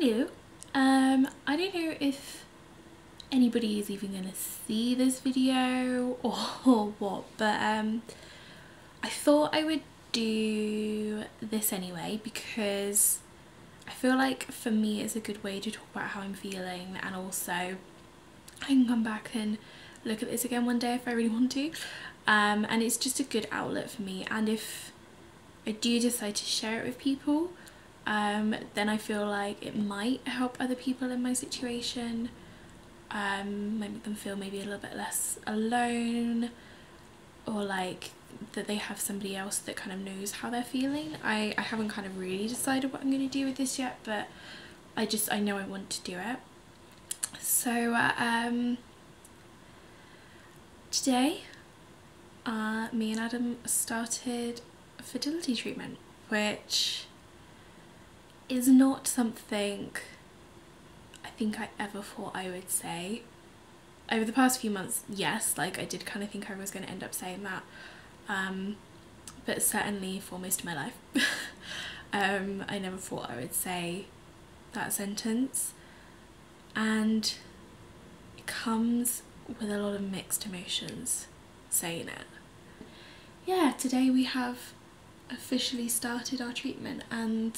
Hello. I don't know if anybody is even gonna see this video or what, but I thought I would do this anyway because I feel like for me it's a good way to talk about how I'm feeling, and also I can come back and look at this again one day if I really want to, and it's just a good outlet for me. And if I do decide to share it with people, then I feel like it might help other people in my situation, make them feel maybe a little bit less alone, or like that they have somebody else that kind of knows how they're feeling. I haven't kind of really decided what I'm going to do with this yet, but I know I want to do it. So today me and Adam started a fertility treatment, which is not something I think I ever thought I would say. Over the past few months, yes, like I did kind of think I was going to end up saying that, but certainly for most of my life I never thought I would say that sentence, and it comes with a lot of mixed emotions saying it. Yeah, today we have officially started our treatment, and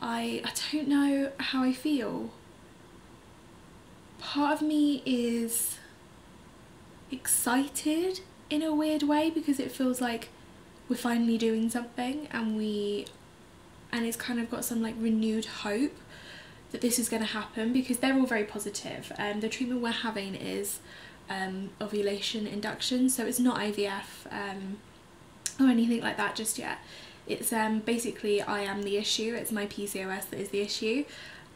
I don't know how I feel. Part of me is excited in a weird way because it feels like we're finally doing something, and it's kind of got some like renewed hope that this is going to happen, because they're all very positive. The treatment we're having is ovulation induction, so it's not IVF or anything like that just yet. It's basically I am the issue. It's my PCOS that is the issue,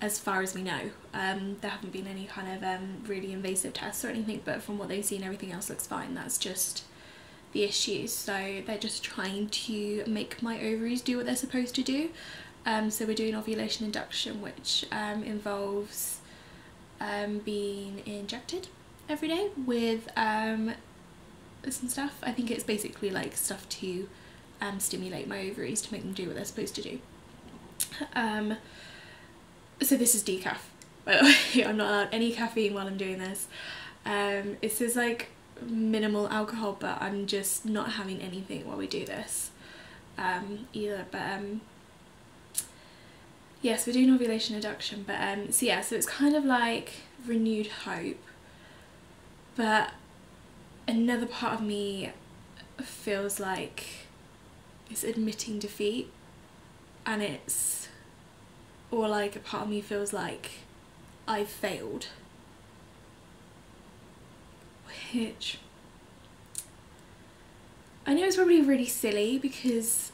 as far as we know. There haven't been any kind of really invasive tests or anything, but from what they've seen, everything else looks fine. That's just the issue. So they're just trying to make my ovaries do what they're supposed to do. So we're doing ovulation induction, which involves being injected every day with some stuff. I think it's basically like stuff to stimulate my ovaries to make them do what they're supposed to do. So this is decaf, by the way. I'm not allowed any caffeine while I'm doing this. It says like minimal alcohol, but I'm just not having anything while we do this either. But yes, we're doing ovulation induction, but so yeah, so it's kind of like renewed hope, but another part of me feels like it's admitting defeat, and it's, or like a part of me feels like I've failed, which I know is probably really silly because,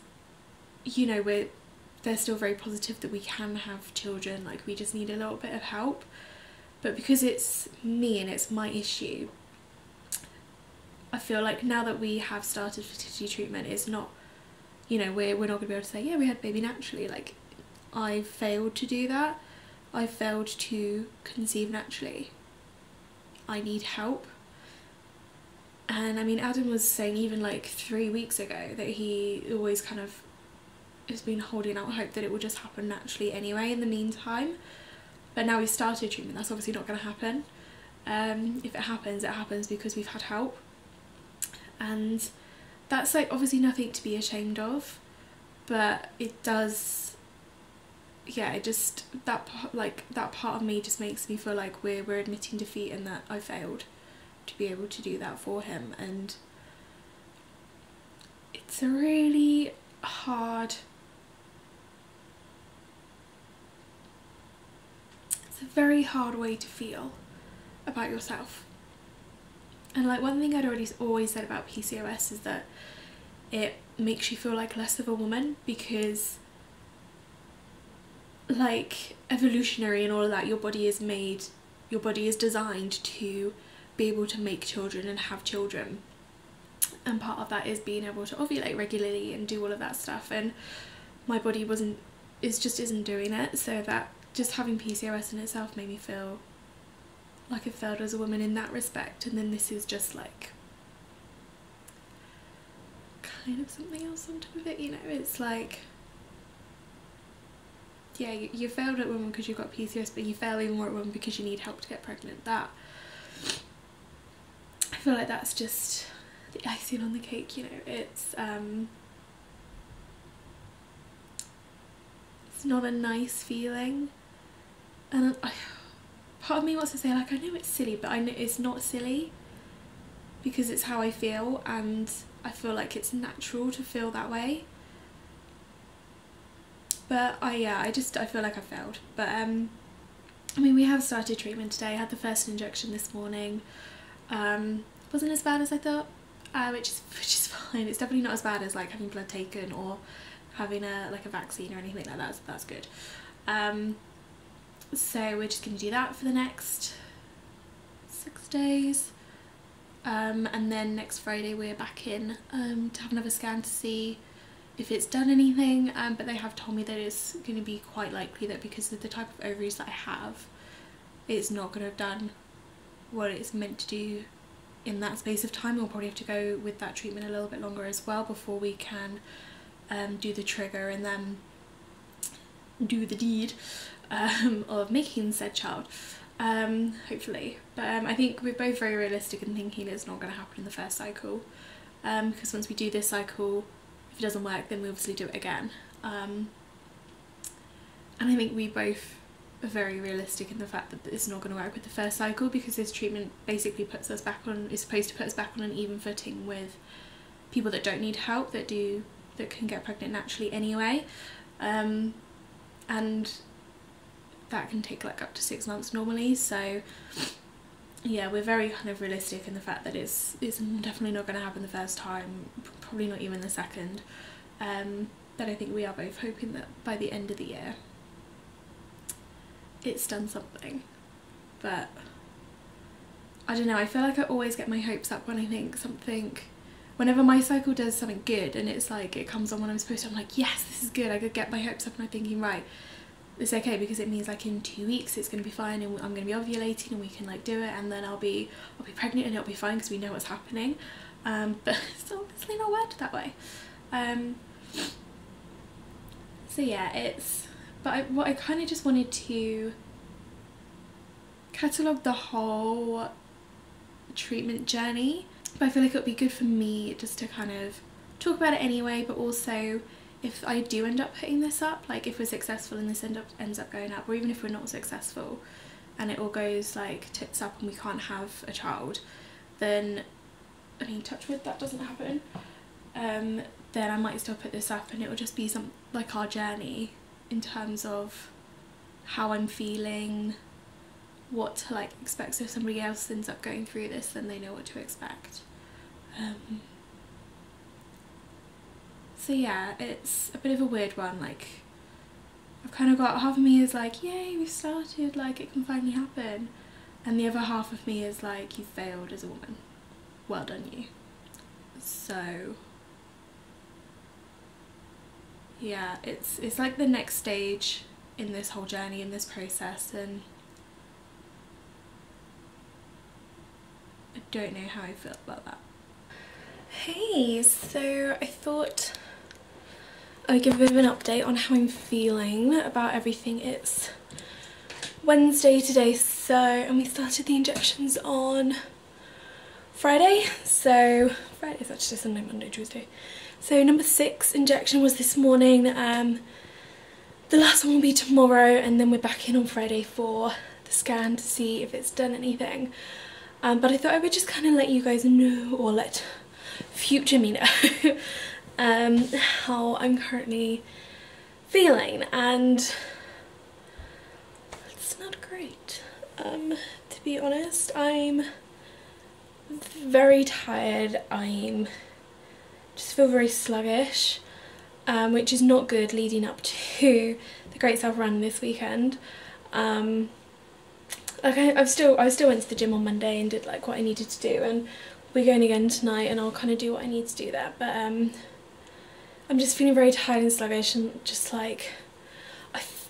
you know, they're still very positive that we can have children, like we just need a little bit of help. But because it's me and it's my issue, I feel like now that we have started fertility treatment, it's not, you know, we're not going to be able to say, yeah, we had a baby naturally. Like, I failed to do that. I failed to conceive naturally. I need help. And I mean, Adam was saying even like 3 weeks ago that he always kind of has been holding out hope that it will just happen naturally anyway in the meantime. But now we've started treatment, that's obviously not going to happen. If it happens because we've had help. And that's like obviously nothing to be ashamed of, but it does, yeah, it just, that part of me just makes me feel like we're admitting defeat and that I failed to be able to do that for him. And it's a really hard, it's a very hard way to feel about yourself. And like one thing I'd always said about PCOS is that it makes you feel like less of a woman, because like evolutionary and all of that, your body is designed to be able to make children and have children, and part of that is being able to ovulate regularly and do all of that stuff, and my body just isn't doing it. So that just having PCOS in itself made me feel like I failed as a woman in that respect. And then this is just like kind of something else on top of it, you know. It's like, yeah, you failed at women because you've got PCOS, but you fail even more at women because you need help to get pregnant. That, I feel like that's just the icing on the cake, you know. It's not a nice feeling, and part of me wants to say, like, I know it's silly, but I know it's not silly because it's how I feel, and I feel like it's natural to feel that way. But I feel like I failed. But I mean, we have started treatment today. I had the first injection this morning. Wasn't as bad as I thought, which is fine. It's definitely not as bad as like having blood taken or having a vaccine or anything like that. So that's good. So we're just gonna do that for the next 6 days. And then next Friday we're back in to have another scan to see if it's done anything, but they have told me that it's going to be quite likely that because of the type of ovaries that I have, it's not going to have done what it's meant to do in that space of time. We'll probably have to go with that treatment a little bit longer as well before we can do the trigger and then do the deed of making said child, hopefully. But I think we're both very realistic in thinking it's not going to happen in the first cycle, because once we do this cycle, if it doesn't work, then we obviously do it again. And I think we both are very realistic in the fact that it's not going to work with the first cycle, because this treatment basically is supposed to put us back on an even footing with people that don't need help, that can get pregnant naturally anyway. And that can take like up to 6 months normally. So yeah, we're very kind of realistic in the fact that it's definitely not going to happen the first time, probably not even the second. But I think we are both hoping that by the end of the year it's done something. But I don't know, I feel like I always get my hopes up when I think something, whenever my cycle does something good and it's like it comes on when I'm supposed to, I'm like, yes, this is good. I could get my hopes up and I'm thinking, right, it's okay, because it means like in 2 weeks it's going to be fine and I'm going to be ovulating and we can like do it, and then I'll be pregnant and it'll be fine because we know what's happening. But it's obviously not worked that way. So yeah, what I kind of just wanted to catalogue the whole treatment journey, but I feel like it would be good for me just to kind of talk about it anyway, but also if I do end up putting this up, like if we're successful and this ends up going up, or even if we're not successful and it all goes like tits up and we can't have a child, then, I mean, touch wood, that doesn't happen, then I might still put this up, and it will just be like our journey in terms of how I'm feeling, what to like expect. So if somebody else ends up going through this, then they know what to expect. So yeah, it's a bit of a weird one. Like, I've kind of got, half of me is like, yay, we've started, like it can finally happen, and the other half of me is like, you failed as a woman, well done you. So yeah, it's like the next stage in this whole journey, in this process, and I don't know how I feel about that. Hey, so I thought I'd give a bit of an update on how I'm feeling about everything. It's Wednesday today, and we started the injections on Friday, so Friday is actually Sunday, Monday, Tuesday. So number 6 injection was this morning. The last one will be tomorrow, and then we're back in on Friday for the scan to see if it's done anything. But I thought I would just kind of let you guys know, or let future me know, how I'm currently feeling, and it's not great. To be honest, I'm very tired. Just feel very sluggish, which is not good leading up to the Great South Run this weekend. Like I still went to the gym on Monday and did like what I needed to do, and we're going again tonight, and I'll kind of do what I need to do there. But I'm just feeling very tired and sluggish, and just like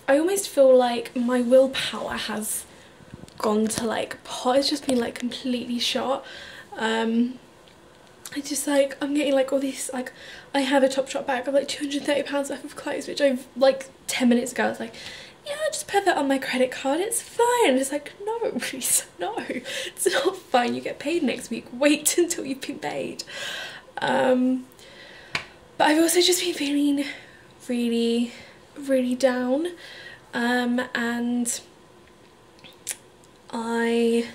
I almost feel like my willpower has gone to like pot. It's just been like completely shot. I just like, I'm getting like all these, like, I have a Topshop bag of like £230 worth of clothes, which I've like 10 minutes ago I was like, just put that on my credit card, it's fine. It's like, no, please, no, it's not fine. You get paid next week. Wait until you've been paid. But I've also just been feeling really, really down. And I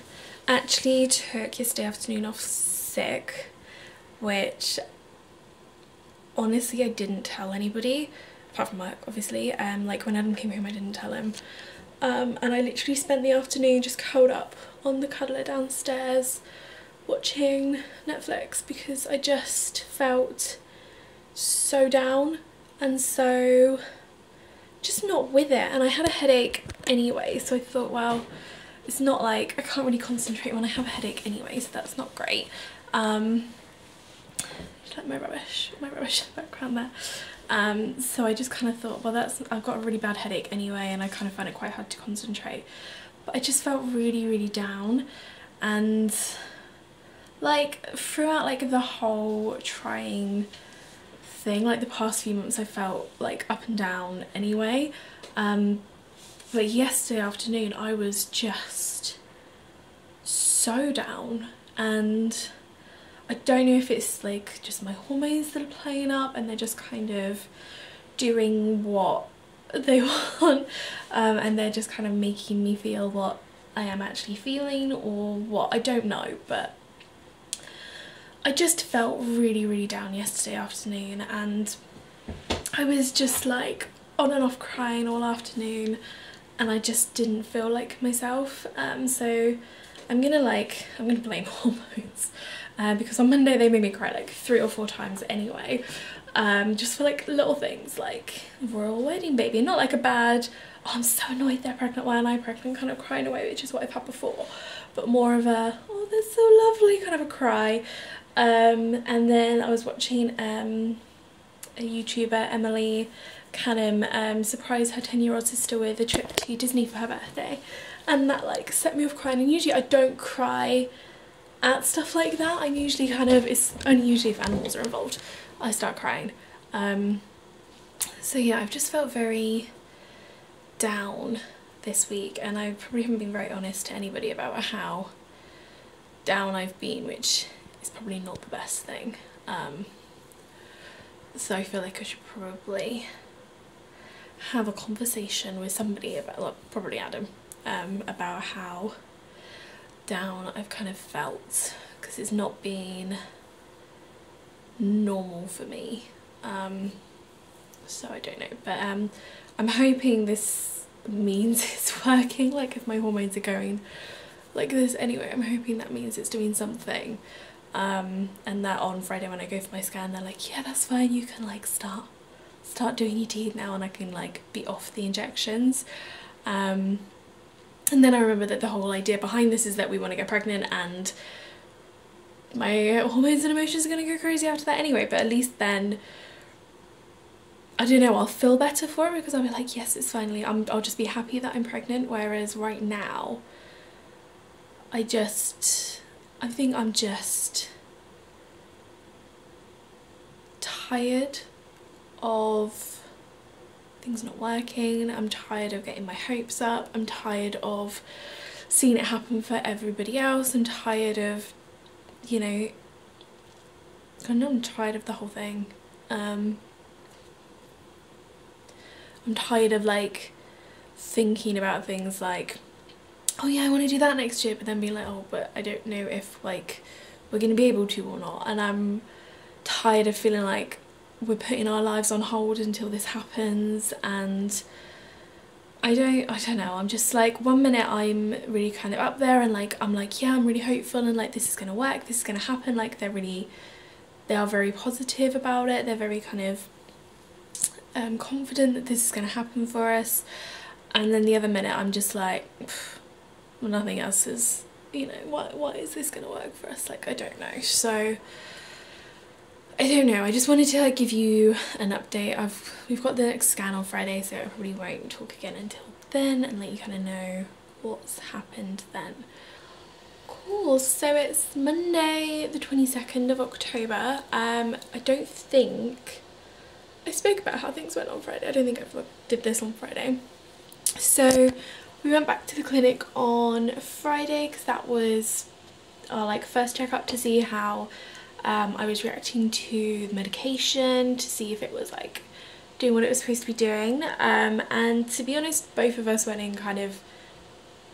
actually took yesterday afternoon off sick, which honestly I didn't tell anybody apart from work, obviously. Like when Adam came home I didn't tell him, and I literally spent the afternoon just curled up on the cuddler downstairs watching Netflix because I just felt so down and so just not with it, and I had a headache anyway, so I thought, well, it's not like I can't really concentrate when I have a headache anyway, so that's not great. Like my rubbish in the background there. So I just kind of thought, well, I've got a really bad headache anyway, and I kind of found it quite hard to concentrate. But I just felt really, really down, and like throughout like the whole trying thing, like the past few months I felt like up and down anyway. But yesterday afternoon I was just so down, and I don't know if it's like just my hormones that are playing up and they're just kind of doing what they want, and they're just kind of making me feel what I am actually feeling or what, I don't know. But I just felt really, really down yesterday afternoon, and I was just like on and off crying all afternoon, and I just didn't feel like myself. So I'm gonna blame hormones, because on Monday they made me cry like 3 or 4 times anyway, just for like little things like royal wedding baby, not like a bad, oh I'm so annoyed they're pregnant, why am I pregnant kind of crying away, which is what I've had before, but more of a, oh they're so lovely kind of a cry. And then I was watching a YouTuber, Emily Canham, surprise her 10-year-old sister with a trip to Disney for her birthday, and that like set me off crying. And usually I don't cry at stuff like that. I'm usually kind of, it's only usually if animals are involved I start crying. So yeah, I've just felt very down this week, and I probably haven't been very honest to anybody about how down I've been, which is probably not the best thing. So I feel like I should probably have a conversation with somebody about, well, probably Adam, about how down I've kind of felt, because it's not been normal for me. So I don't know, but I'm hoping this means it's working. Like if my hormones are going like this anyway, I'm hoping that means it's doing something, and that on Friday when I go for my scan they're like, yeah, that's fine, you can like start doing your teeth now, and I can like be off the injections. And then I remember that the whole idea behind this is that we want to get pregnant, and my hormones and emotions are going to go crazy after that anyway, but at least then, I don't know, I'll feel better for it, because I'll be like, yes, it's finally, I'll just be happy that I'm pregnant. Whereas right now I think I'm just tired of things not working. I'm tired of getting my hopes up. I'm tired of seeing it happen for everybody else. I'm tired of, you know, I'm tired of the whole thing. I'm tired of like thinking about things like, oh yeah, I want to do that next year, but then being like, oh, but I don't know if like we're going to be able to or not. And I'm tired of feeling like we're putting our lives on hold until this happens. And I don't know, I'm just like, one minute I'm really kind of up there and like I'm like, yeah, I'm really hopeful and like this is going to work, this is going to happen. Like they are very positive about it. They're very kind of confident that this is going to happen for us. And then the other minute I'm just like, well, nothing else is, you know, why is this going to work for us? Like, I don't know. So I don't know, I just wanted to like give you an update. We've got the next scan on Friday, so I probably won't talk again until then, and let you kind of know what's happened then. Cool, so it's Monday the 22nd of October. I don't think I spoke about how things went on Friday. I don't think I did this on Friday. So we went back to the clinic on Friday because that was our like first checkup to see how I was reacting to the medication, to see if it was like doing what it was supposed to be doing, and to be honest, both of us went in kind of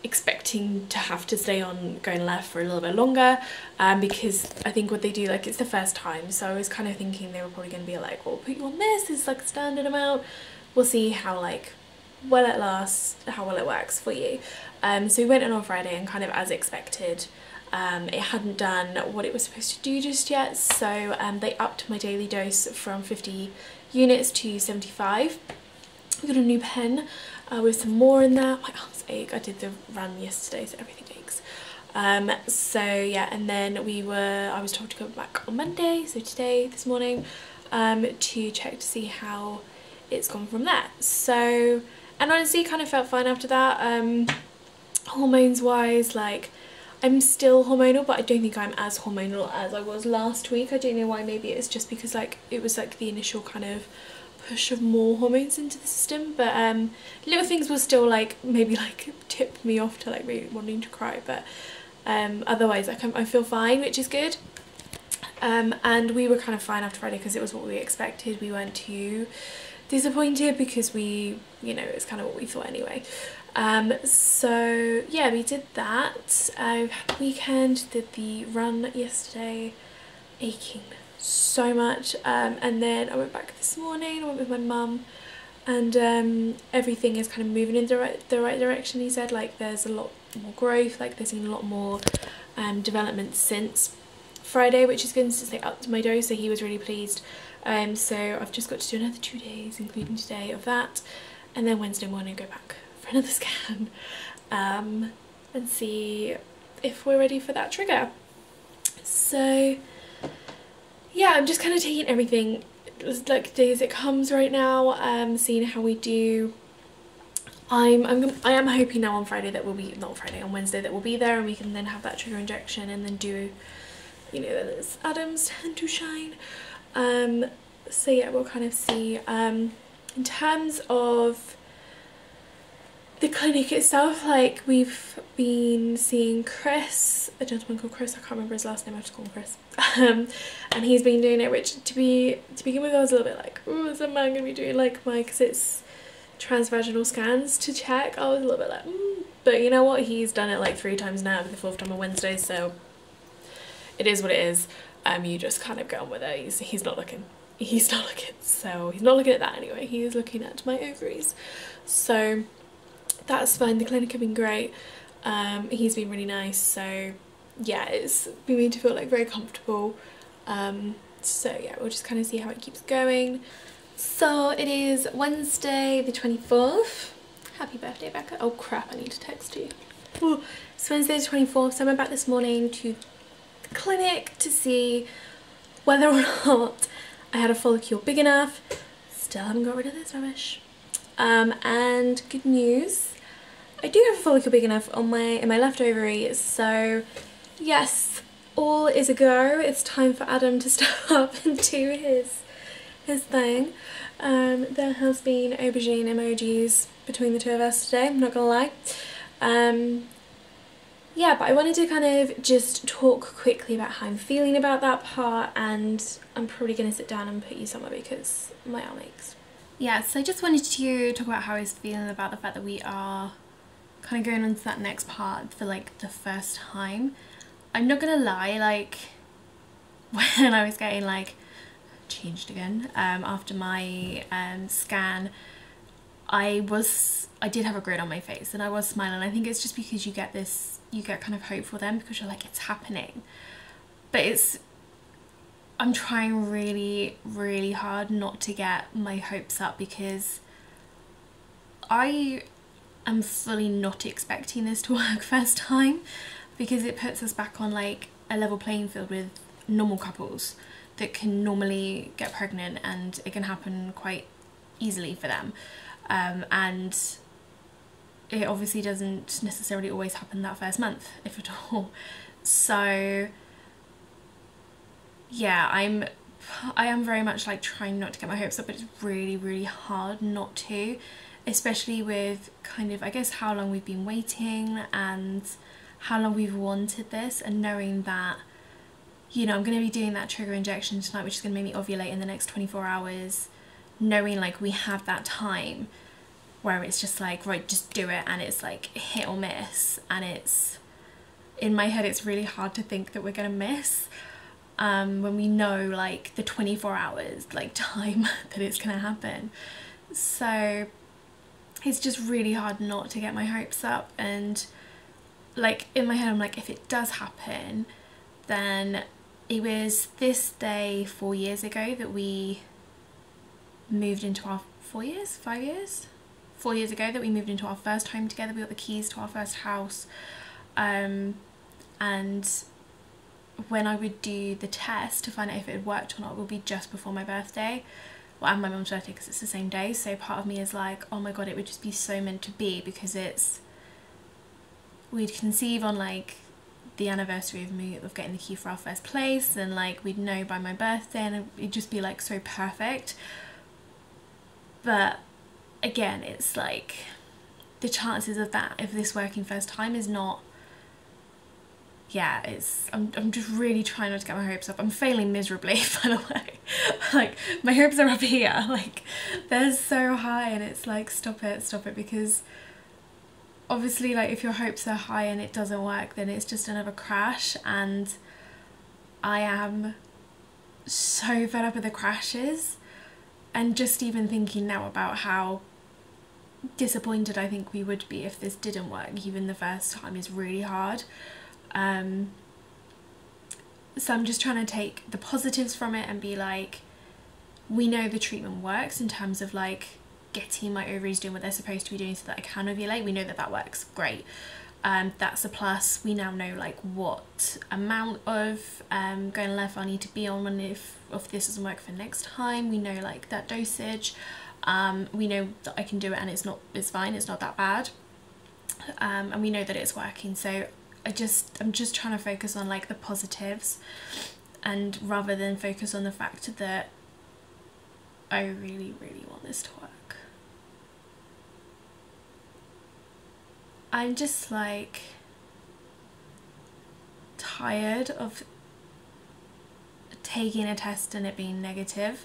expecting to have to stay on going left for a little bit longer, because I think what they do, like, it's the first time, so I was kind of thinking they were probably going to be like, well, put you on this is like a standard amount, we'll see how like well it lasts, how well it works for you. So we went in on Friday and kind of as expected, it hadn't done what it was supposed to do just yet, so they upped my daily dose from 50 units to 75. We got a new pen with some more in there. My arms ache. I did the run yesterday, so everything aches. So yeah, and then I was told to go back on Monday, so today, this morning, to check to see how it's gone from there. So, and honestly kind of felt fine after that. Hormones wise, like, I'm still hormonal, but I don't think I'm as hormonal as I was last week. I don't know why. Maybe it's just because like it was like the initial kind of push of more hormones into the system, but little things will still like maybe like tip me off to like really wanting to cry, but otherwise like I feel fine, which is good. And we were kind of fine after Friday because it was what we expected. We weren't too disappointed because we, you know, it's kind of what we thought anyway. So yeah, we did that. I had the weekend, did the run yesterday, aching so much, and then I went back this morning. I went with my mum, and everything is kind of moving in the right direction. He said like there's a lot more growth, like there's been a lot more development since Friday, which is good, since they upped my dose, so he was really pleased. So I've just got to do another 2 days, including today, of that, and then Wednesday morning go back for another scan, and see if we're ready for that trigger. So yeah, I'm just kind of taking everything like day as it comes right now, seeing how we do. I am hoping now on Friday that we'll be, not Friday, on Wednesday that we'll be there and we can then have that trigger injection and then do, you know, then it's Adam's turn to shine. So yeah, we'll kind of see. In terms of the clinic itself, like we've been seeing Chris, a gentleman called Chris, I can't remember his last name, I have to call him Chris, and he's been doing it, which to begin with I was a little bit like, oh, is a man going to be doing like my, because it's transvaginal scans to check, I was a little bit like, but you know what, he's done it like 3 times now, the 4th time on Wednesday, so it is what it is. You just kind of get on with it. He's not looking, so he's not looking at that anyway, he is looking at my ovaries, so that's fine. The clinic have been great. He's been really nice, so yeah, it's been made to feel like very comfortable. So yeah, we'll just kind of see how it keeps going. So it is Wednesday the 24th. Happy birthday, Becca. Oh crap, I need to text you. Ooh. It's Wednesday the 24th, so I went back this morning to the clinic to see whether or not I had a follicle big enough. Still haven't got rid of this rubbish. And good news, I do have a follicle big enough on in my left ovary, so yes, all is a go. It's time for Adam to step up and do his thing. There has been aubergine emojis between the two of us today, I'm not gonna lie. Yeah, but I wanted to kind of just talk quickly about how I'm feeling about that part, and I'm probably gonna sit down and put you somewhere because my arm aches. Yeah, so I just wanted to talk about how I was feeling about the fact that we are kind of going on to that next part for like the first time. I'm not gonna lie, like when I was getting like changed again after my scan, I did have a grin on my face and I was smiling. I think it's just because you get kind of hope for them because you're like, it's happening, but I'm trying really, really hard not to get my hopes up because I am fully not expecting this to work first time, because it puts us back on like a level playing field with normal couples that can normally get pregnant, and it can happen quite easily for them. And it obviously doesn't necessarily always happen that first month, if at all. So yeah, I am very much like trying not to get my hopes up, but it's really, really hard not to, especially with kind of, I guess, how long we've been waiting and how long we've wanted this, and knowing that, you know, I'm going to be doing that trigger injection tonight, which is going to make me ovulate in the next 24 hours, knowing like we have that time where it's just like, right, just do it, and it's like hit or miss, and it's, in my head, it's really hard to think that we're going to miss when we know like the 24 hours like time that it's going to happen. So it's just really hard not to get my hopes up, and like in my head I'm like, if it does happen, then it was this day 4 years ago that we moved into our 4 years ago that we moved into our first home together. We got the keys to our first house, and when I would do the test to find out if it had worked or not would be just before my birthday, well, and my mum's birthday, because it's the same day. So part of me is like, oh my god, it would just be so meant to be, because we'd conceive on like the anniversary of getting the key for our first place, and like we'd know by my birthday, and it'd just be like so perfect. But again, it's like the chances of that, if this working first time, is not, yeah, it's, I'm just really trying not to get my hopes up. I'm failing miserably, by the way. Like, my hopes are up here, like they're so high, and it's like, stop it, because obviously like if your hopes are high and it doesn't work, then it's just another crash, and I am so fed up with the crashes. And just even thinking now about how disappointed I think we would be if this didn't work, even the first time, is really hard. So I'm just trying to take the positives from it and be like, we know the treatment works in terms of like getting my ovaries doing what they're supposed to be doing so that I can ovulate. We know that that works, great. That's a plus. We now know like what amount of going left I need to be on when if this doesn't work for next time. We know like that dosage. We know that I can do it, and it's fine, it's not that bad. And we know that it's working. So I'm just trying to focus on like the positives, and rather than focus on the fact that I really, really want this to work. I'm just like tired of taking a test and it being negative,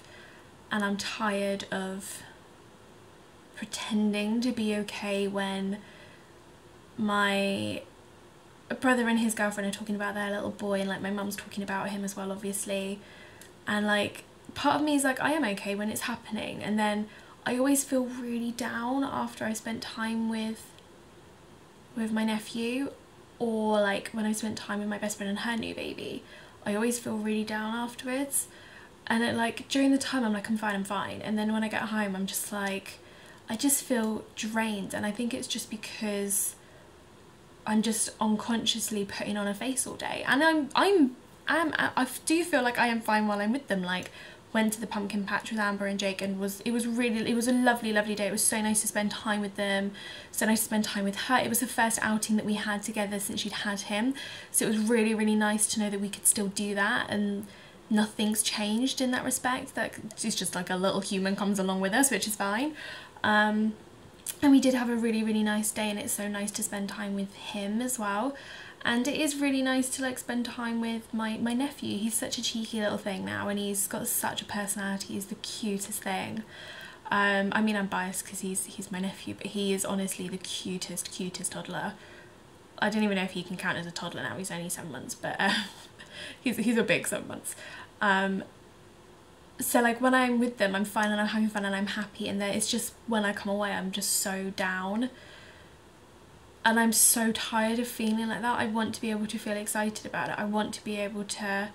and I'm tired of pretending to be okay when my brother and his girlfriend are talking about their little boy, and like my mum's talking about him as well, obviously, and like part of me is like, I am okay when it's happening, and then I always feel really down after I spent time with my nephew, or like when I spent time with my best friend and her new baby. I always feel really down afterwards, and it, like during the time I'm like, I'm fine, and then when I get home I'm just like, I just feel drained. And I think it's just because I'm just unconsciously putting on a face all day, and I do feel like I am fine while I'm with them. Like, went to the pumpkin patch with Amber and Jake, and it was a lovely day. It was so nice to spend time with them, so nice to spend time with her. It was the first outing that we had together since she'd had him, so it was really, really nice to know that we could still do that, and nothing's changed in that respect. That it's just like a little human comes along with us, which is fine. And we did have a really, really nice day, and it's so nice to spend time with him as well. And it is really nice to like spend time with my nephew. He's such a cheeky little thing now, and he's got such a personality. He's the cutest thing. I mean, I'm biased because he's my nephew, but he is honestly the cutest toddler. I don't even know if he can count as a toddler now. He's only 7 months, but he's a big 7 months. So like when I'm with them, I'm fine and I'm having fun and I'm happy, and then it's just when I come away I'm just so down. And I'm so tired of feeling like that. I want to be able to feel excited about it. I want to be able to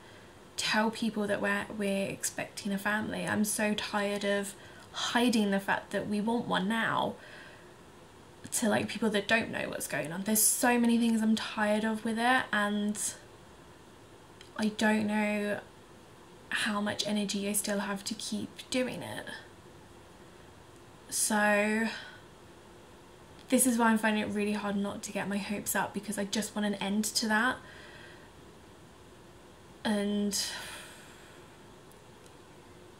tell people that we're expecting a family. I'm so tired of hiding the fact that we want one now to like people that don't know what's going on. There's so many things I'm tired of with it, and I don't know how much energy I still have to keep doing it. So this is why I'm finding it really hard not to get my hopes up, because I just want an end to that. And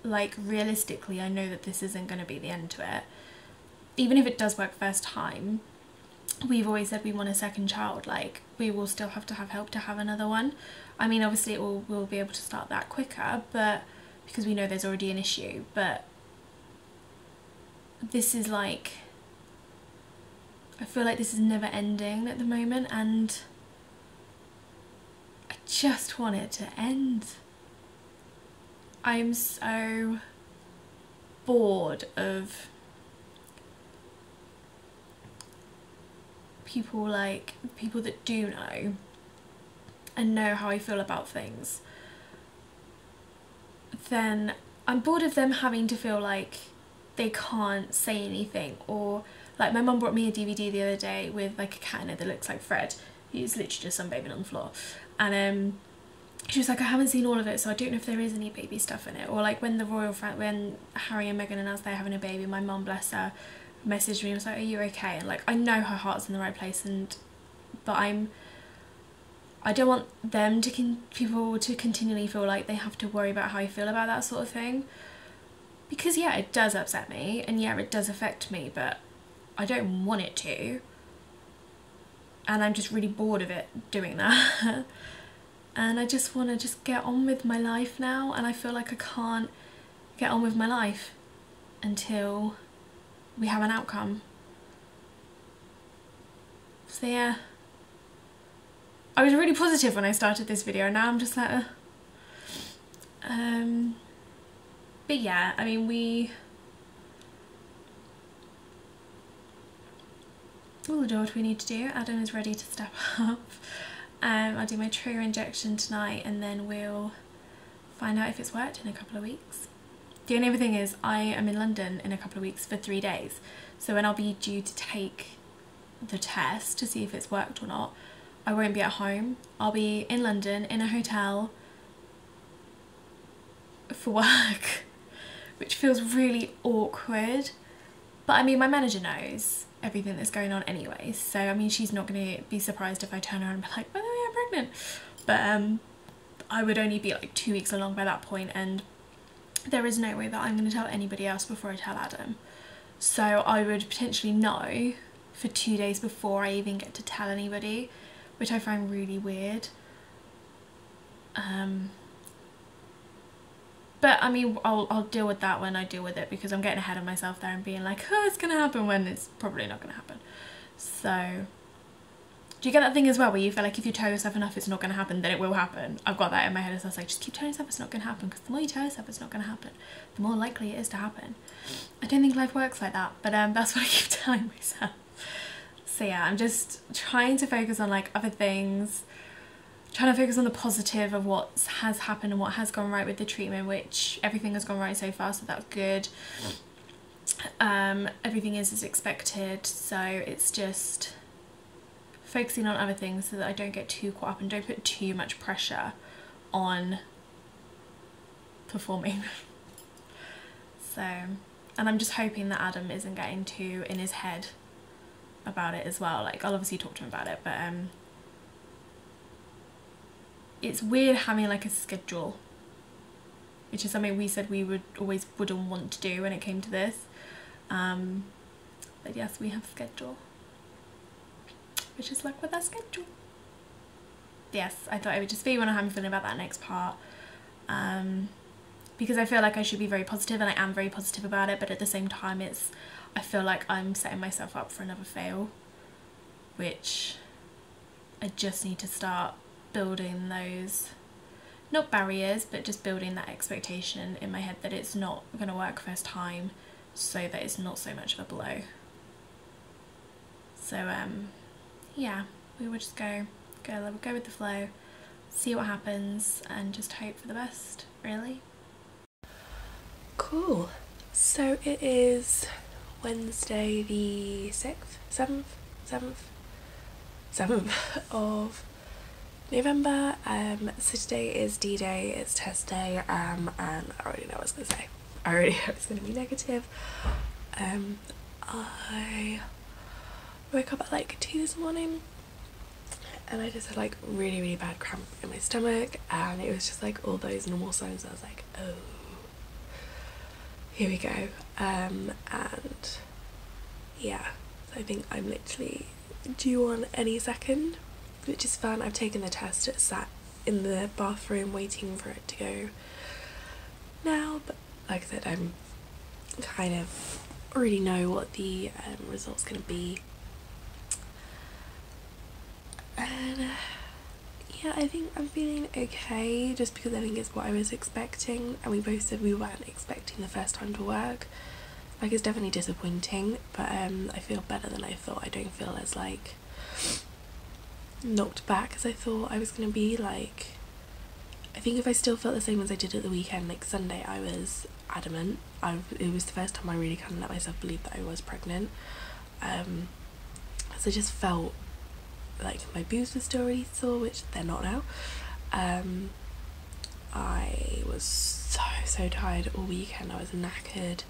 like realistically, I know that this isn't going to be the end to it. even if it does work first time, we've always said we want a second child. Like, we will still have to have help to have another one. I mean, obviously we'll be able to start that quicker, but because we know there's already an issue, but this is like, I feel like this is never ending at the moment, and I just want it to end. I'm so bored of people that do know and know how I feel about things. Then I'm bored of them having to feel like they can't say anything, or like my mum brought me a DVD the other day with like a cat in it that looks like Fred. He's literally just sunbathing on the floor, and she was like, I haven't seen all of it, so I don't know if there is any baby stuff in it. Or like when when Harry and Meghan announced they're having a baby, my mum, bless her, messaged me and was like, are you okay? And like, I know her heart's in the right place, but I don't want them people to continually feel like they have to worry about how I feel about that sort of thing, because yeah, it does upset me, and yeah, it does affect me, but I don't want it to, and I'm just really bored of it doing that. And I just want to just get on with my life now, and I feel like I can't get on with my life until we have an outcome. So yeah, I was really positive when I started this video, and now I'm just like but yeah, I mean, we'll do what we need to do. Adam is ready to step up. I'll do my trigger injection tonight, and then we'll find out if it's worked in a couple of weeks. The only other thing is I am in London in a couple of weeks for 3 days, so when I'll be due to take the test to see if it's worked or not, I won't be at home. I'll be in London in a hotel for work, which feels really awkward, but I mean, my manager knows everything that's going on anyway, so I mean, she's not going to be surprised if I turn around and be like, by the way, I'm pregnant. But I would only be like 2 weeks along by that point, and there is no way that I'm going to tell anybody else before I tell Adam. So I would potentially know for 2 days before I even get to tell anybody, which I find really weird. But I mean, I'll deal with that when I deal with it, because I'm getting ahead of myself there and being like, oh, it's gonna happen, when it's probably not gonna happen. So, do you get that thing as well where you feel like if you tell yourself enough it's not gonna happen, then it will happen? I've got that in my head, so I was like, just keep telling yourself it's not gonna happen, because the more you tell yourself it's not gonna happen, the more likely it is to happen. I don't think life works like that, but that's what I keep telling myself. So yeah, I'm just trying to focus on like other things, trying to focus on the positive of what has happened and what has gone right with the treatment, which everything has gone right so far, so that's good. Everything is as expected, so it's just focusing on other things so that I don't get too caught up and don't put too much pressure on performing. So, and I'm just hoping that Adam isn't getting too in his head about it as well. Like, I'll obviously talk to him about it, but it's weird having like a schedule, which is something we said we wouldn't want to do when it came to this. But yes, we have a schedule. Wish us luck with that schedule. Yes, I thought I would just be when I'm feeling about that next part, because I feel like I should be very positive, and I am very positive about it, but at the same time I feel like I'm setting myself up for another fail, which I just need to start building those, not barriers, but just building that expectation in my head that it's not going to work first time, so that it's not so much of a blow. So yeah, we will just go with the flow, see what happens, and just hope for the best, really. Cool. So it is Wednesday the 6th, 7th of November. So today is D-Day, it's test day, and I already know what I was going to say. I already know it's going to be negative. I woke up at like 2 this morning, and I just had like really bad cramp in my stomach, and it was just like all those normal signs. I was like, oh, here we go. And yeah, so I think I'm literally due on any second, which is fun. I've taken the test, it's sat in the bathroom waiting for it to go now, but like I said, I'm kind of already know what the result's going to be, and yeah, I think I'm feeling okay, just because I think it's what I was expecting, and we both said we weren't expecting the first time to work. Like, it's definitely disappointing, but I feel better than I thought. I don't feel as like knocked back as I thought I was going to be. Like, I think if I still felt the same as I did at the weekend, like Sunday, I was adamant. It was the first time I really kind of let myself believe that I was pregnant. So I just felt like my boobs were still really sore, which they're not now. I was so tired all weekend. I was knackered.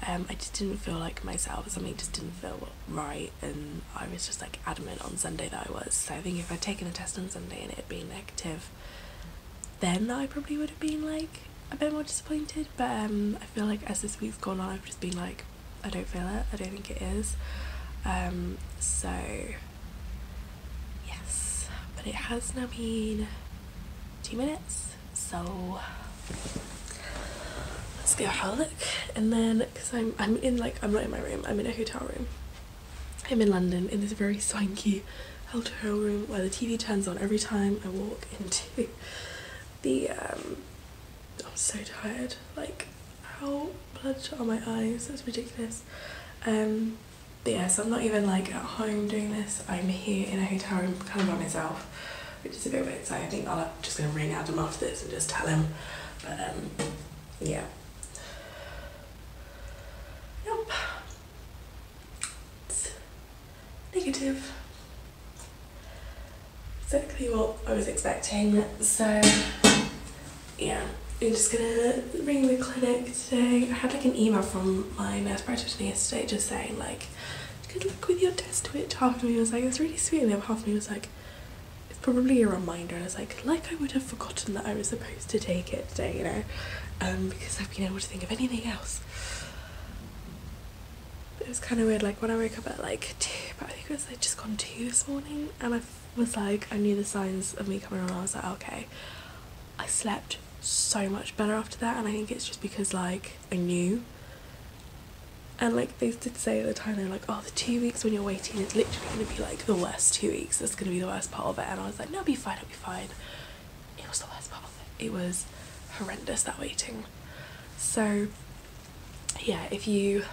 I just didn't feel like myself. Something just didn't feel right, and I was just like adamant on Sunday that I was. So I think if I'd taken a test on Sunday and it had been negative, then I probably would have been like a bit more disappointed. But I feel like as this week's gone on, I've just been like, I don't feel it, I don't think it is. So yes, but it has now been 2 minutes, so let's go have a look. And then, because I'm in like, I'm not in my room, I'm in a hotel room. I'm in London in this very swanky hotel room where the TV turns on every time I walk into the I'm so tired, like how bloodshot are my eyes, that's ridiculous. But yeah, so I'm not even like at home doing this, I'm here in a hotel room kind of by myself, which is a bit weird. So I think I'm just gonna ring Adam after this and just tell him. But yeah, yep, it's negative, exactly what I was expecting. So yeah, I'm just gonna ring the clinic today. I had like an email from my nurse practitioner yesterday just saying like, good luck with your test, which half of me was like, it's really sweet, and the other half of me was like, it's probably a reminder. And I was like I would have forgotten that I was supposed to take it today, you know, because I've been able to think of anything else. But it was kind of weird, like when I woke up at like 2, but I think it was like just gone 2 this morning, and I was like, I knew the signs of me coming on. I was like, okay, I slept so much better after that, and I think it's just because like I knew. And like they did say at the time, they're like, oh, the 2 weeks when you're waiting is literally going to be like the worst 2 weeks, that's going to be the worst part of it. And I was like, no, it'll be fine, it'll be fine. It was the worst part of it. It was horrendous, that waiting. So yeah, if you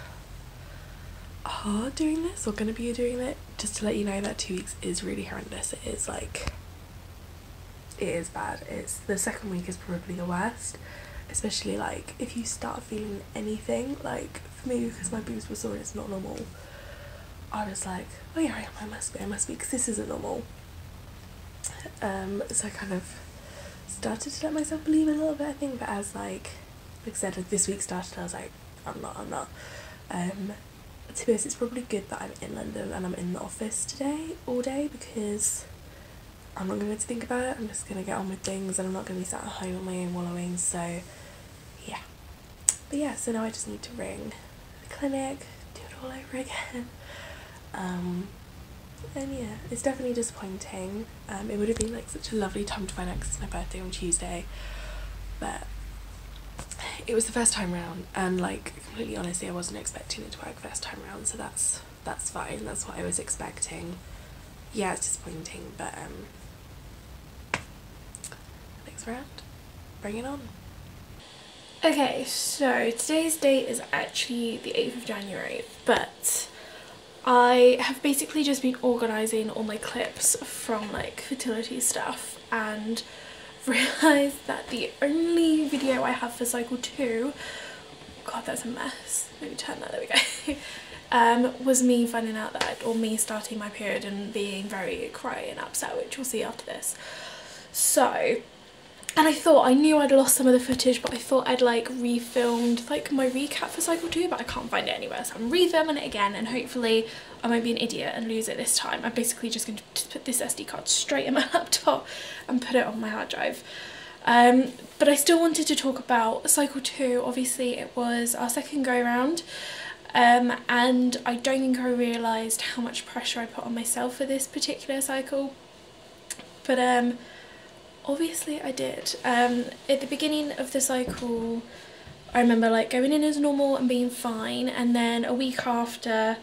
are doing this or going to be doing it, just to let you know that 2 weeks is really horrendous. It is like, it is bad. It's the second week is probably the worst, especially like if you start feeling anything. Like for me, because my boobs were sore and it's not normal, I was like, oh yeah, I must be, because this isn't normal. So I kind of started to let myself believe a little bit, I think. But as like I said, like, this week started, I was like, I'm not. To be honest, it's probably good that I'm in London and I'm in the office today all day, because I'm not going to think about it. I'm just going to get on with things, and I'm not going to be sat at home on my own wallowing. So yeah, but yeah, so now I just need to ring the clinic, do it all over again. And yeah, it's definitely disappointing. It would have been like such a lovely time to find out, 'cause it's my birthday on Tuesday, but it was the first time round, and like completely honestly, I wasn't expecting it to work first time round, so that's fine. That's what I was expecting. Yeah, it's disappointing, but next round, bring it on. Okay, so today's date is actually the 8th of January, but I have basically just been organising all my clips from like fertility stuff, and realised that the only video I have for cycle 2, god that's a mess, maybe turn that, there we go, was me finding out that, or me starting my period and being very cry and upset, which we'll see after this. So, and I thought, I knew I'd lost some of the footage, but I thought I'd like refilmed like my recap for cycle 2, but I can't find it anywhere, so I'm refilming it again, and hopefully I won't be an idiot and lose it this time. I'm basically just going to put this SD card straight in my laptop and put it on my hard drive. But I still wanted to talk about cycle 2. Obviously it was our second go round, and I don't think I realised how much pressure I put on myself for this particular cycle, but obviously I did. At the beginning of the cycle I remember like going in as normal and being fine, and then a week after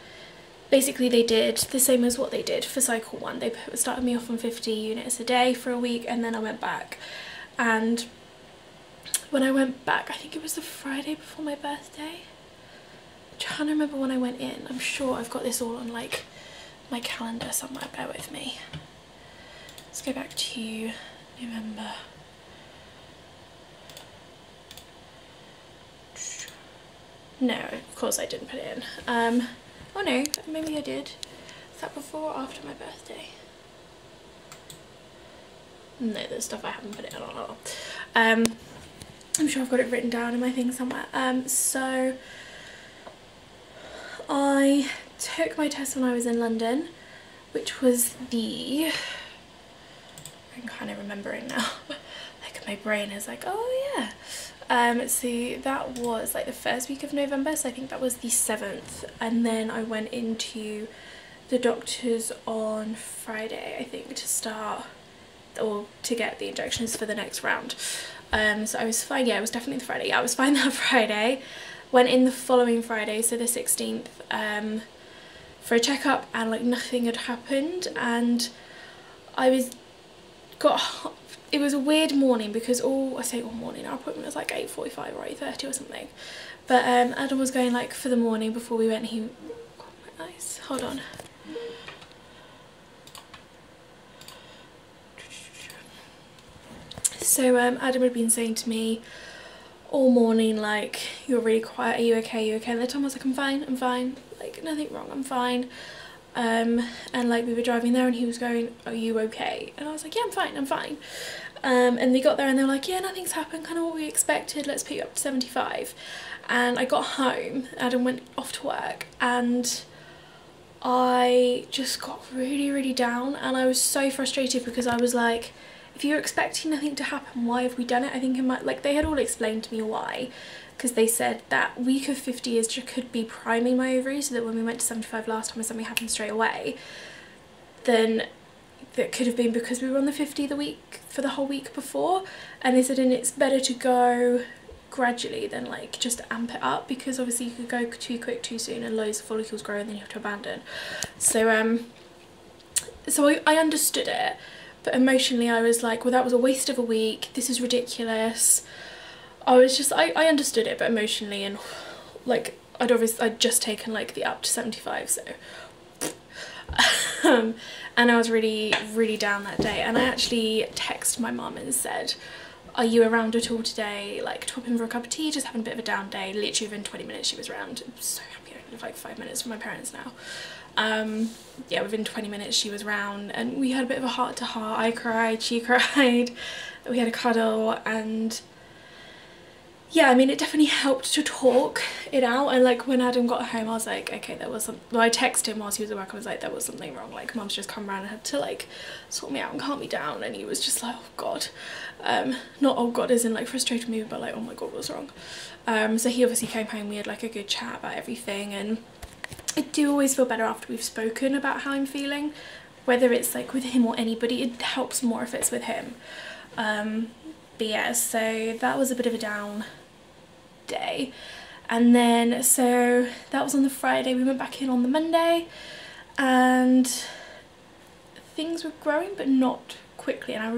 basically they did the same as what they did for cycle 1. They started me off on 50 units a day for a week, and then I went back. And when I went back, I think it was the Friday before my birthday. I'm trying to remember when I went in. I'm sure I've got this all on like my calendar somewhere, bear with me. Let's go back to November. No, of course I didn't put it in. Oh no, maybe I did. Is that before or after my birthday? No, there's stuff I haven't put it in on. I'm sure I've got it written down in my thing somewhere. So I took my test when I was in London, which was the, I'm kind of remembering now, like my brain is like, oh yeah. So that was like the first week of November, so I think that was the 7th, and then I went into the doctor's on Friday, I think, to start or to get the injections for the next round. So I was fine. Yeah, it was definitely the Friday. Yeah, I was fine that Friday. Went in the following Friday, so the 16th, for a checkup, and like nothing had happened, and it was a weird morning because all morning, our appointment was like 8:45 or 8:30 or something, but Adam was going like for the morning before we went. He, oh, my eyes, hold on. So Adam had been saying to me all morning, like, you're really quiet, are you okay, are you okay? And the time I was like, I'm fine, like nothing wrong, I'm fine. And like we were driving there and he was going, are you okay? And I was like, yeah, I'm fine. And we got there and they were like, yeah, nothing's happened, kind of what we expected, let's put you up to 75. And I got home, Adam went off to work, and I just got really down, and I was so frustrated because I was like, if you're expecting nothing to happen, why have we done it? I think it might, like, they had all explained to me why, because they said that week of 50 is just could be priming my ovaries, so that when we went to 75 last time and something happened straight away, then that could have been because we were on the 50 the week for the whole week before. And they said, and it's better to go gradually than like just amp it up, because obviously you could go too quick too soon and loads of follicles grow and then you have to abandon. So I understood it, but emotionally I was like, well, that was a waste of a week, this is ridiculous. I was just, I understood it, but emotionally, and like I'd just taken like the up to 75, so and I was really down that day, and I actually texted my mum and said, are you around at all today, like to pop in for a cup of tea, just having a bit of a down day. Literally within 20 minutes she was around. I'm so happy. I live like 5 minutes from my parents now. Yeah, within 20 minutes she was round, and we had a bit of a heart to heart. I cried, she cried, we had a cuddle, and yeah, I mean, it definitely helped to talk it out. And like when Adam got home, I was like, okay, there was some, well, I texted him whilst he was at work, I was like, there was something wrong, like mum's just come around and had to like sort me out and calm me down. And he was just like, oh god, not oh god as in like frustrated me, but like, oh my god, what's wrong? So he obviously came home, we had like a good chat about everything, and I do always feel better after we've spoken about how I'm feeling, whether it's like with him or anybody. It helps more if it's with him. But yeah, so that was a bit of a down day. And then so that was on the Friday. We went back in on the Monday, and things were growing but not quickly, and I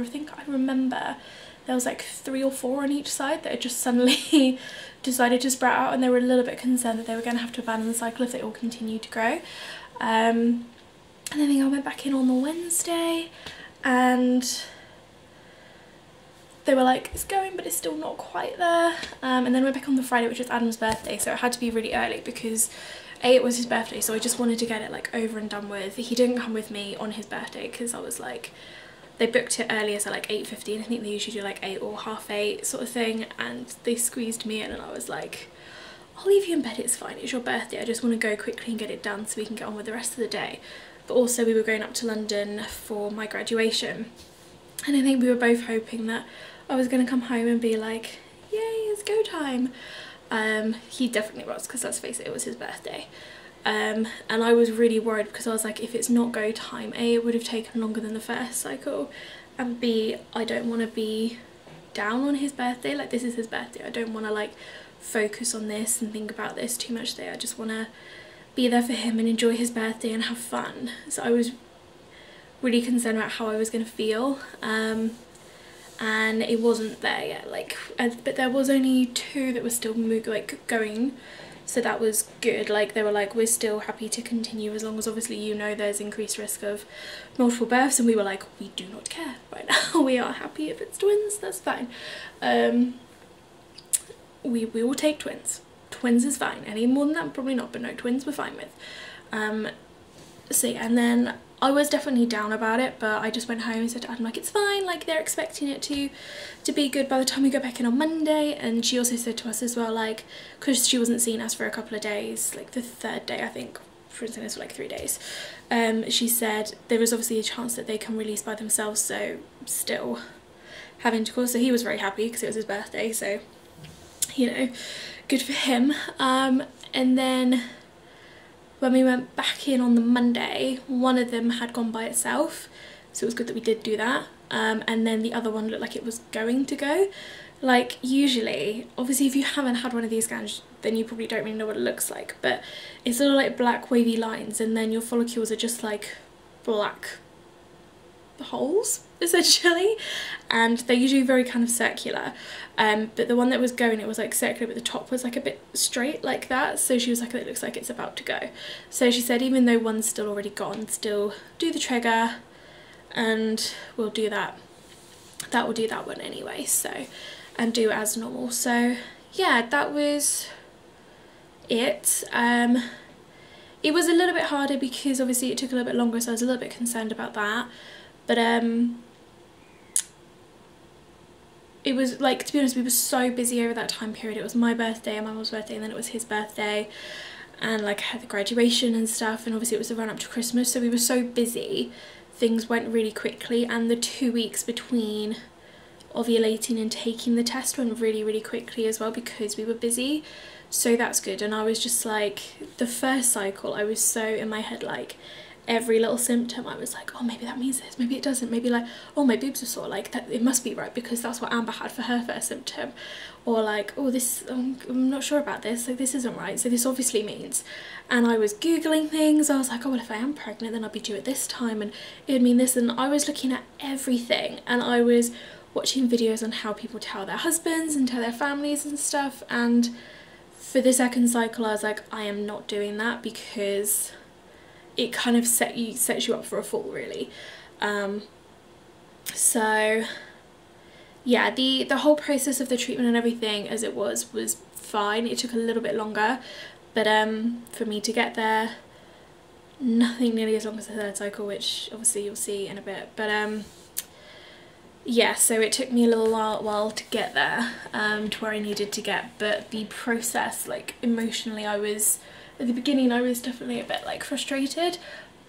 remember there was like 3 or 4 on each side that had just suddenly decided to sprout out, and they were a little bit concerned that they were going to have to abandon the cycle if they all continued to grow. And then I went back in on the Wednesday, and they were like, it's going but it's still not quite there. And then went back on the Friday, which was Adam's birthday, so it had to be really early because it was his birthday, so I just wanted to get it like over and done with. He didn't come with me on his birthday because I was like, they booked it earlier, so like 8:15. I think they usually do like 8 or 8:30 sort of thing, and they squeezed me in, and I was like, I'll leave you in bed, it's fine, it's your birthday, I just want to go quickly and get it done so we can get on with the rest of the day. But also we were going up to London for my graduation, and I think we were both hoping that I was going to come home and be like, yay, it's go time. He definitely was, because let's face it, it was his birthday. And I was really worried because I was like, if it's not go time, A, it would have taken longer than the first cycle, and B, I don't want to be down on his birthday. Like, this is his birthday. I don't want to like focus on this and think about this too much today. I just want to be there for him and enjoy his birthday and have fun. So I was really concerned about how I was going to feel, and it wasn't there yet, like, but there was only 2 that were still going, so that was good. Like, they were like, we're still happy to continue as long as obviously, you know, there's increased risk of multiple births, and we were like, we do not care right now. We are happy if it's twins, that's fine. We will take twins. Twins is fine. Any more than that, probably not, but no, twins we're fine with. So yeah, and then I was definitely down about it, but I just went home and said to Adam, like, it's fine, like, they're expecting it to be good by the time we go back in on Monday. And she also said to us as well, like, because she wasn't seeing us for a couple of days, like the 3rd day I think, for instance, for like 3 days, she said there was obviously a chance that they can release by themselves, so still have intercourse. So he was very happy because it was his birthday, so, you know, good for him. And then when we went back in on the Monday, one of them had gone by itself, so it was good that we did do that. And then the other one looked like it was going to go. Like, usually, obviously if you haven't had one of these scans, then you probably don't really know what it looks like, but it's sort of like black wavy lines, and then your follicles are just like black holes essentially, and they're usually very kind of circular, but the one that was going, it was like circular, but the top was like a bit straight like that. So she was like, it looks like it's about to go. So she said, even though one's still already gone, still do the trigger, and we'll do that will do that one anyway, so, and do as normal. So yeah, that was it. It was a little bit harder because obviously it took a little bit longer, so I was a little bit concerned about that. But it was like, to be honest, we were so busy over that time period. It was my birthday and my mum's birthday, and then it was his birthday, and like I had the graduation and stuff, and obviously it was the run up to Christmas, so we were so busy, things went really quickly. And the 2 weeks between ovulating and taking the test went really quickly as well, because we were busy, so that's good. And I was just like, the first cycle, I was so in my head, like, every little symptom I was like, oh, maybe that means this, maybe it doesn't, maybe like, oh, my boobs are sore, like that, it must be right because that's what Amber had for her first symptom, or like, oh, this, I'm not sure about this, like this isn't right, so this obviously means. And I was googling things. I was like, oh, well, if I am pregnant then I'll be due at this time and it would mean this, and I was looking at everything, and I was watching videos on how people tell their husbands and tell their families and stuff. And for the second cycle I was like, I am not doing that, because it kind of sets you up for a fall, really. So yeah, the whole process of the treatment and everything as it was fine. It took a little bit longer, but for me to get there, nothing nearly as long as the 3rd cycle, which obviously you'll see in a bit. But yeah, so it took me a little while to get there, to where I needed to get. But the process, like emotionally, at the beginning I was definitely a bit like frustrated,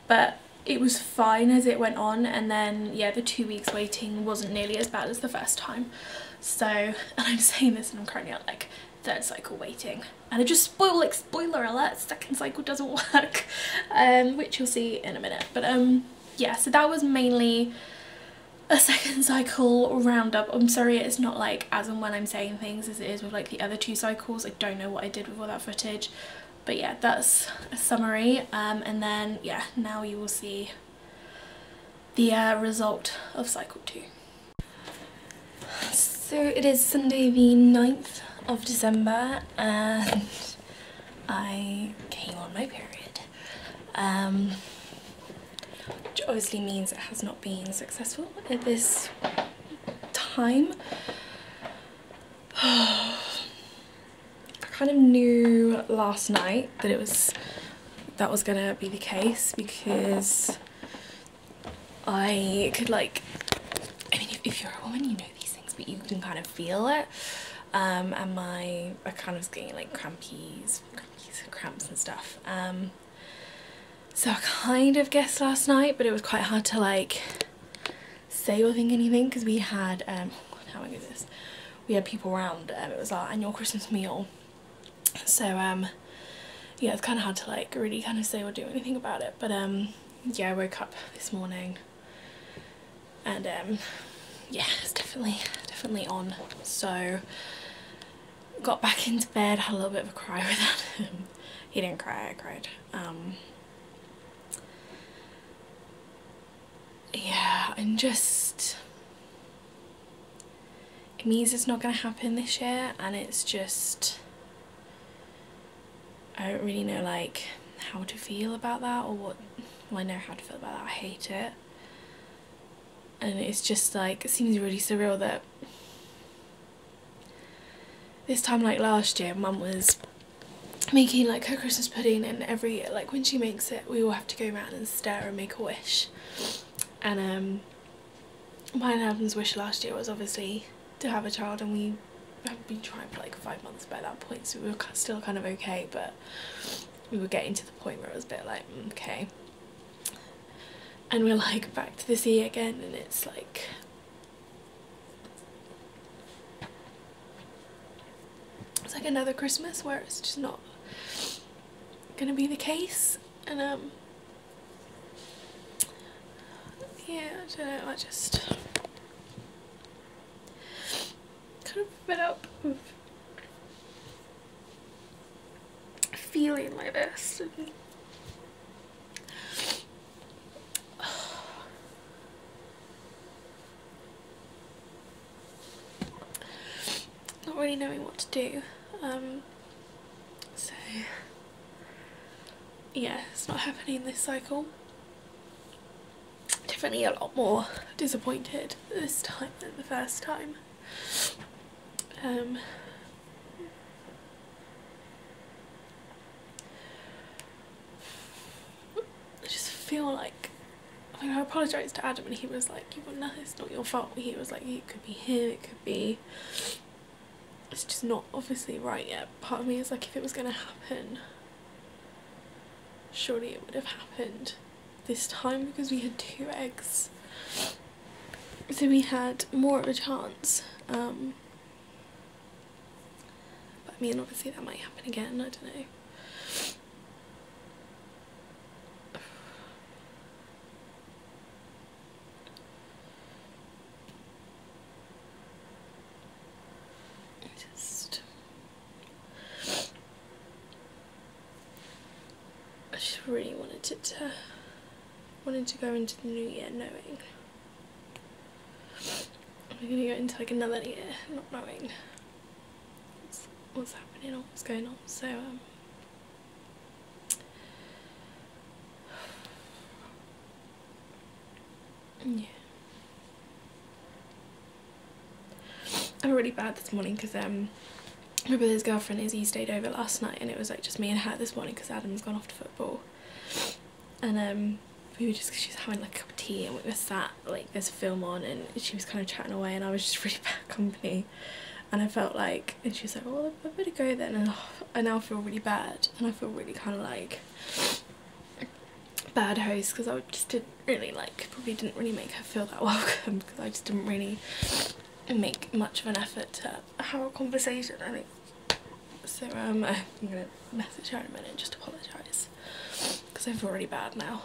but it was fine as it went on. And then yeah, the 2 weeks waiting wasn't nearly as bad as the first time. So, and I'm saying this and I'm currently at like 3rd cycle waiting, and I just spoiler alert, 2nd cycle doesn't work, which you'll see in a minute. But yeah, so that was mainly a 2nd cycle roundup. I'm sorry it's not like as and when I'm saying things as it is with like the other 2 cycles. I don't know what I did with all that footage, but yeah, that's a summary. And then yeah, now you will see the result of cycle 2. So it is Sunday the 9th of December and I came on my period, which obviously means it has not been successful at this time. I kind of knew last night that that was gonna be the case, because I could, like, I mean, if you're a woman you know these things, but you can kind of feel it. And I kind of was getting like cramps and stuff. So I kind of guessed last night, but it was quite hard to like say or think anything, because we had how do I do this? We had people around. It was our annual Christmas meal, So yeah, it's kind of hard to like really kind of say or do anything about it, but yeah, I woke up this morning and yeah, it's definitely on. So got back into bed, had a little bit of a cry with Adam. He didn't cry, I cried. Yeah, and just, it means it's not going to happen this year, and it's just, I don't really know like how to feel about that, or what, well, I know how to feel about that, I hate it. And it's just like, it seems really surreal that this time like last year Mum was making like her Christmas pudding, and every year like when she makes it we all have to go around and stare and make a wish. And mine and Adam's wish last year was obviously to have a child, and we had been trying for like 5 months by that point, so we were still kind of okay, but we were getting to the point where it was a bit like okay. And we're like back to this year again, and it's like, it's like another Christmas where it's just not gonna be the case. And yeah, I don't know, I just kind of fed up with feeling like this. And not really knowing what to do. So yeah, it's not happening this cycle. Definitely a lot more disappointed this time than the first time. I just feel like, I mean, I apologised to Adam and he was like, you got nothing, it's not your fault. He was like, it could be him, it could be, it's just not obviously right yet. Part of me is like, if it was going to happen, surely it would have happened this time, because we had 2 eggs, so we had more of a chance. But I mean, obviously that might happen again, I don't know. I just really wanted to go into the new year knowing I'm gonna go into like another year not knowing what's happening or what's going on. So yeah, I'm really bad this morning because my brother's girlfriend Izzy stayed over last night, and it was like just me and her this morning because Adam's gone off to football. And we were just, she's having like a cup of tea, and we were sat, like there's a film on, and she was kind of chatting away, and I was just really bad company. And I felt like, and she was like, well, I better go then, and I now feel really bad, and I feel really kind of like bad host because I just didn't really like, probably didn't really make her feel that welcome, because I just didn't really make much of an effort to have a conversation, I think. So I'm gonna message her in a minute, just apologise, because I feel really bad now.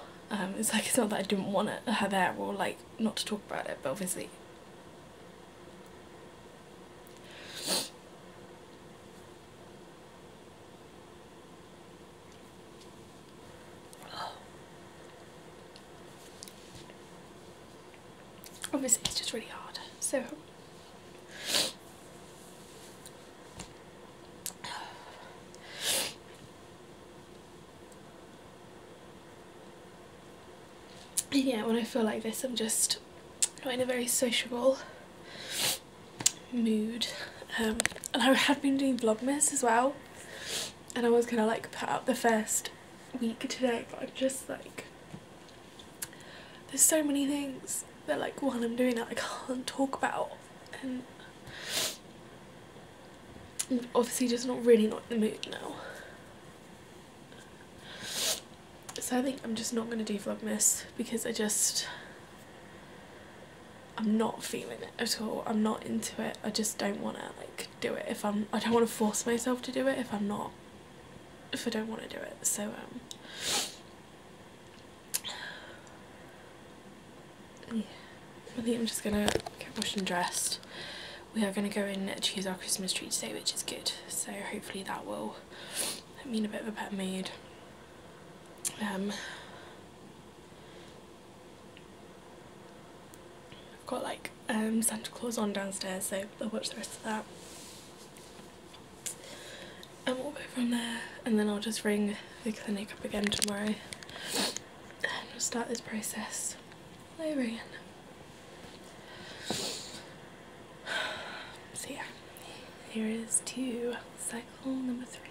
It's like, it's not that I didn't want her there or like not to talk about it, but obviously it's just really hard. So yeah, when I feel like this, I'm just not in a very sociable mood. And I had been doing Vlogmas as well, and I was gonna like put up the first week today, but I'm just like, there's so many things that like while I'm doing it I can't talk about, and I'm obviously just not in the mood now. So I think I'm just not going to do Vlogmas because I'm not feeling it at all. I'm not into it. I just don't want to like do it I don't want to force myself to do it if I'm not if I don't want to do it. So yeah, I think I'm just gonna get washed and dressed. We are gonna go in to choose our Christmas tree today, which is good, so hopefully that will put me in a bit of a better mood. I've got like Santa Claus on downstairs, so I'll watch the rest of that and we'll go from there, and then I'll just ring the clinic up again tomorrow and we'll start this process all over again. So yeah, here is to cycle number 3.